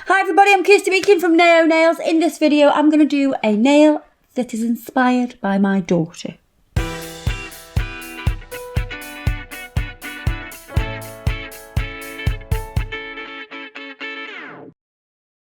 Hi everybody, I'm Kirsty speaking from Naio Nails. In this video, I'm going to do a nail that is inspired by my daughter.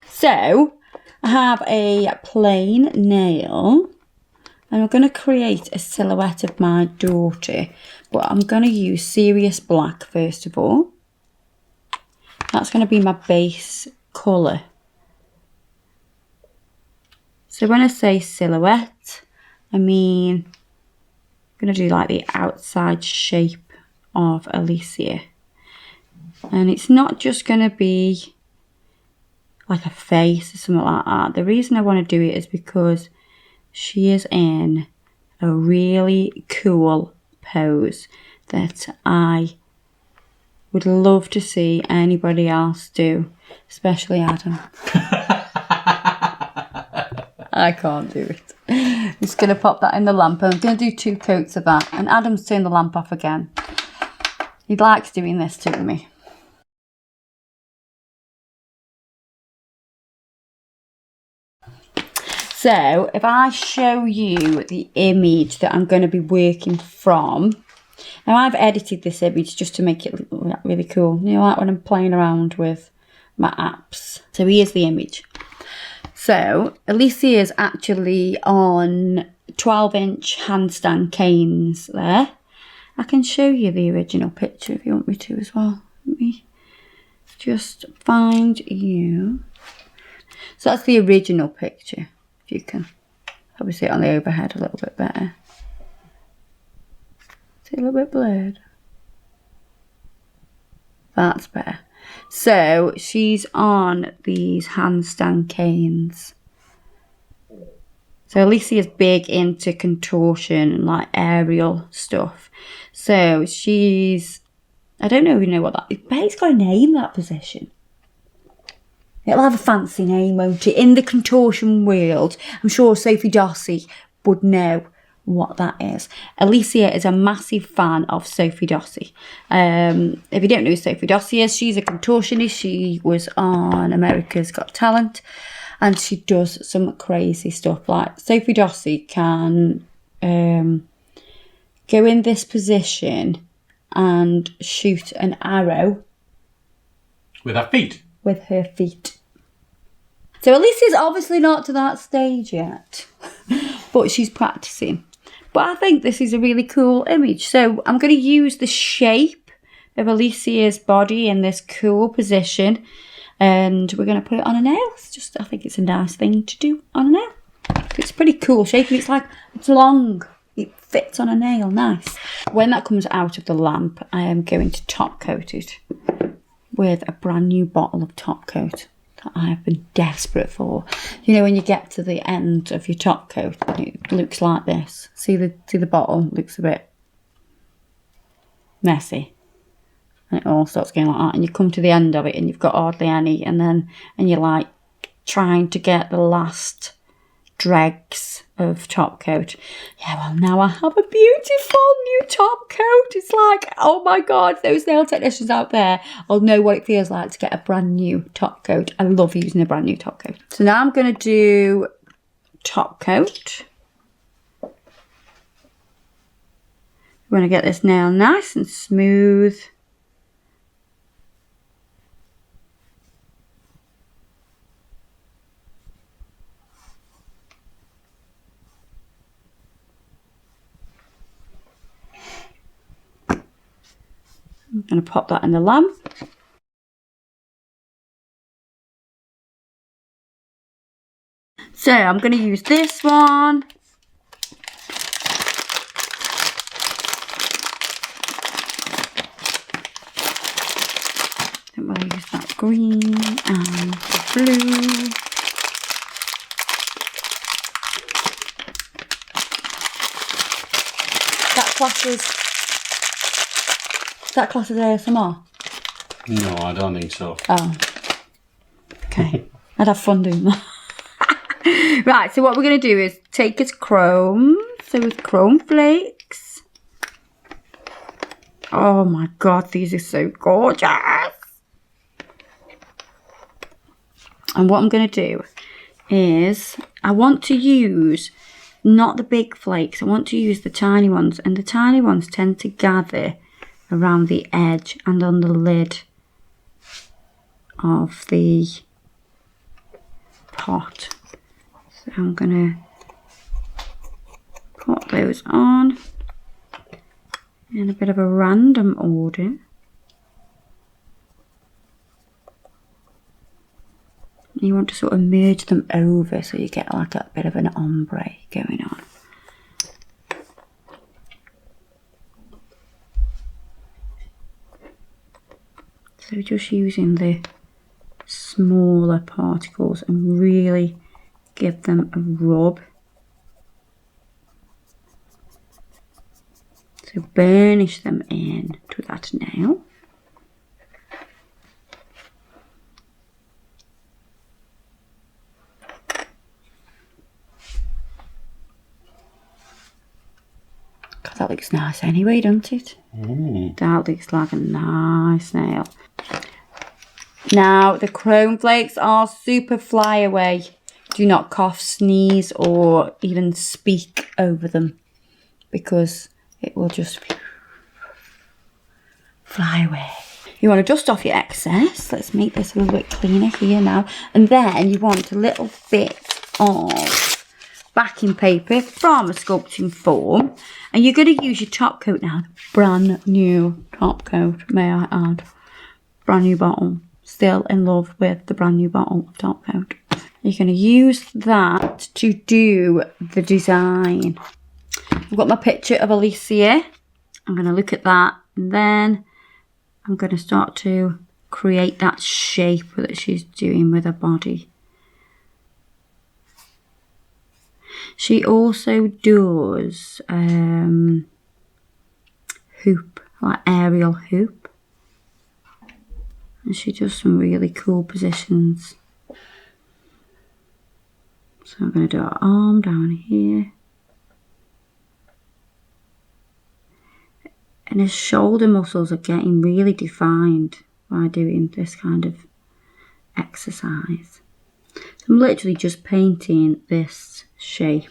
So, I have a plain nail and I'm going to create a silhouette of my daughter, but I'm going to use Serious Black first of all. That's going to be my base colour. So when I say silhouette, I mean I'm going to do like the outside shape of Allycia. And it's not just going to be like a face or something like that. The reason I want to do it is because she is in a really cool pose that I would love to see anybody else do, especially Adam. I can't do it. I'm just going to pop that in the lamp. I'm going to do 2 coats of that. And Adam's turned the lamp off again. He likes doing this to me. So, if I show you the image that I'm going to be working from. Now, I've edited this image just to make it look really cool. You know, like when I'm playing around with my apps. So, here's the image. So, Allycia is actually on 12-inch handstand canes there. I can show you the original picture if you want me to as well. Let me just find you. So, that's the original picture. If you can probably see it on the overhead a little bit better. See, a little bit blurred. That's better. So she's on these handstand canes. So Allycia is big into contortion and like aerial stuff. So she's, I don't know if you know what that is, but it's got a name, that position. It'll have a fancy name, won't it? In the contortion world, I'm sure Sophie Dossi would know what that is. Allycia is a massive fan of Sophie Dossi. If you don't know who Sophie Dossi is, she's a contortionist. She was on America's Got Talent and she does some crazy stuff. Like Sophie Dossi can go in this position and shoot an arrow. With her feet? With her feet. So Alicia's obviously not to that stage yet, but she's practicing. But I think this is a really cool image. So I'm going to use the shape of Alicia's body in this cool position and we're going to put it on a nail. It's just, I think it's a nice thing to do on a nail. It's a pretty cool shape. It's like, it's long. It fits on a nail, nice. When that comes out of the lamp, I am going to top coat it with a brand new bottle of top coat that I have been desperate for. You know, when you get to the end of your top coat, it looks like this. See the bottle? It looks a bit messy. And it all starts going like that. And you come to the end of it and you've got hardly any. And you're like trying to get the last dregs of top coat. Yeah, well, now I have a beautiful new top coat. It's like, oh my god, those nail technicians out there will know what it feels like to get a brand new top coat. I love using a brand new top coat. So now I'm going to do top coat. I'm going to get this nail nice and smooth. I'm going to pop that in the lamp. So I'm going to use this one. Then we'll use that green and the blue. That class is ASMR? No, I don't think so. Oh. Okay. I'd have fun doing that. Right, so what we're going to do is take us chrome. So with chrome flakes. Oh my god, these are so gorgeous. And what I'm going to do is, I want to use not the big flakes, I want to use the tiny ones, and the tiny ones tend to gather around the edge and on the lid of the pot. So I'm going to put those on in a bit of a random order. You want to sort of merge them over so you get like a bit of an ombre going on. So just using the smaller particles and really give them a rub. So burnish them in to that nail. God, that looks nice anyway, doesn't it? That looks like a nice nail. Now, the chrome flakes are super fly away. Do not cough, sneeze, or even speak over them, because it will just fly away. You want to dust off your excess. Let's make this a little bit cleaner here now. And then you want a little bit of backing paper from a sculpting form. And you're going to use your top coat now. Brand new top coat, may I add. Brand new bottle. Still in love with the brand new bottle of top coat. You're going to use that to do the design. I've got my picture of Allycia. I'm going to look at that, and then I'm going to start to create that shape that she's doing with her body. She also does hoop, like aerial hoop. And she does some really cool positions. So I'm going to do her arm down here. And his shoulder muscles are getting really defined by doing this kind of exercise. So I'm literally just painting this shape.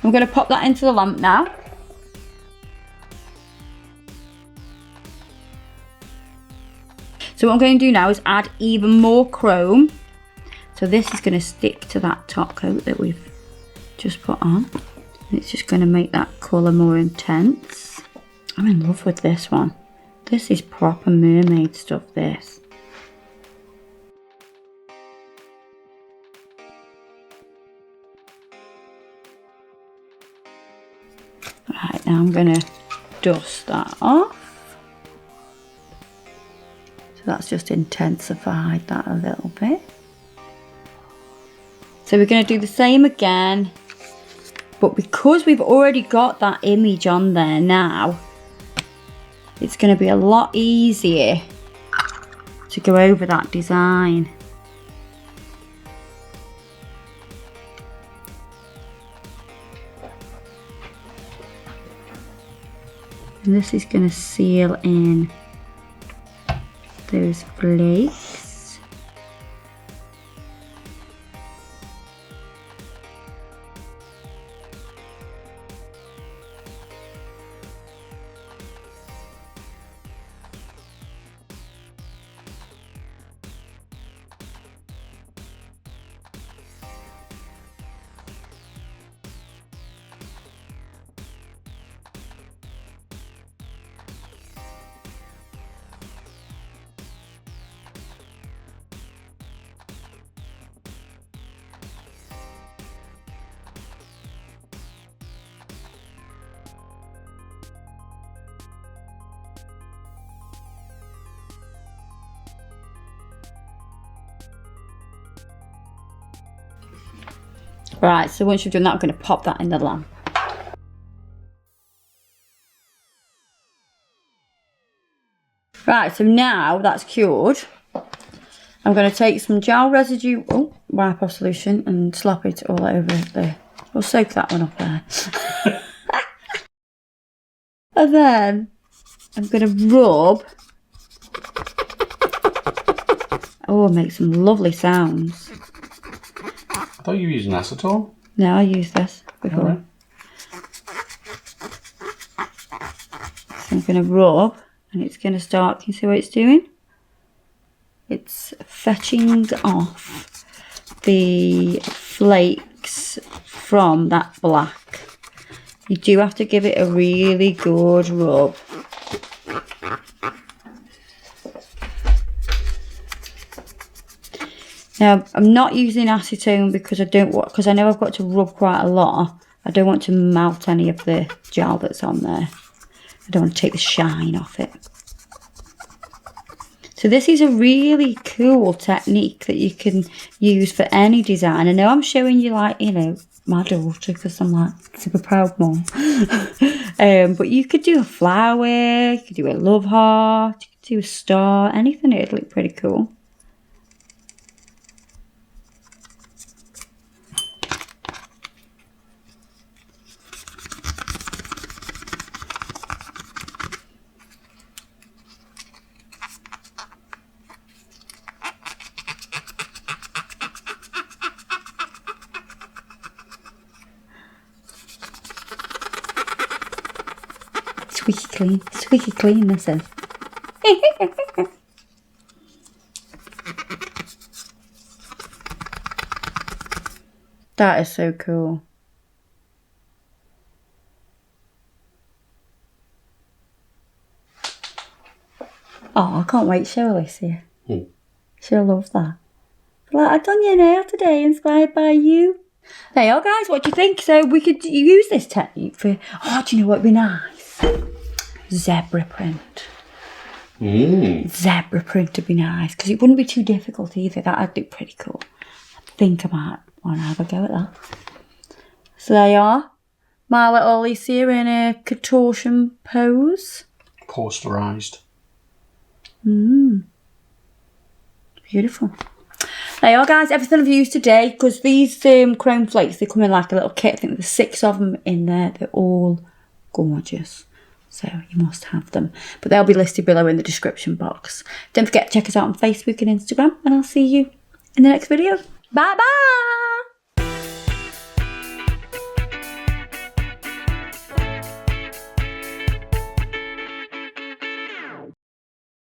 I'm going to pop that into the lamp now. So what I'm going to do now is add even more chrome. So this is going to stick to that top coat that we've just put on. And it's just going to make that colour more intense. I'm in love with this one. This is proper mermaid stuff, this. Right, now I'm going to dust that off. So That's just intensified that a little bit. So we're going to do the same again, but because we've already got that image on there now, it's going to be a lot easier to go over that design. And this is going to seal in those flakes. Right, so once you've done that, I'm going to pop that in the lamp. Right, so now that's cured, I'm going to take some gel residue, wipe off solution, and slap it all over there. We'll soak that one up there. And then I'm going to rub. Oh, make some lovely sounds. I thought you were using acetone. No, I used this before. Right. So I'm going to rub, and it's going to start. Can you see what it's doing? It's fetching off the flakes from that black. You do have to give it a really good rub. Now, I'm not using acetone because I know I've got to rub quite a lot. I don't want to melt any of the gel that's on there. I don't want to take the shine off it. So this is a really cool technique that you can use for any design. I know I'm showing you, like, you know, my daughter, because I'm like super proud mom. But you could do a flower, you could do a love heart, you could do a star, anything. It'd look pretty cool. Squeaky clean this is. That is so cool. Oh, I can't wait to show Allycia. She'll love that. Like, I've done your nail today, inspired by you. There you go, guys. What do you think? So we could use this technique for, do you know what would be nice? Zebra print. Zebra print would be nice, because it wouldn't be too difficult either. That'd look pretty cool. I think I might want to have a go at that. So there you are. My little Allycia in a contortion pose. Posterised. Beautiful. There you are, guys. Everything I've used today, because these chrome flakes, they come in like a little kit. I think there's 6 of them in there. They're all gorgeous. So you must have them. But they'll be listed below in the description box. Don't forget to check us out on Facebook and Instagram. And I'll see you in the next video. Bye-bye.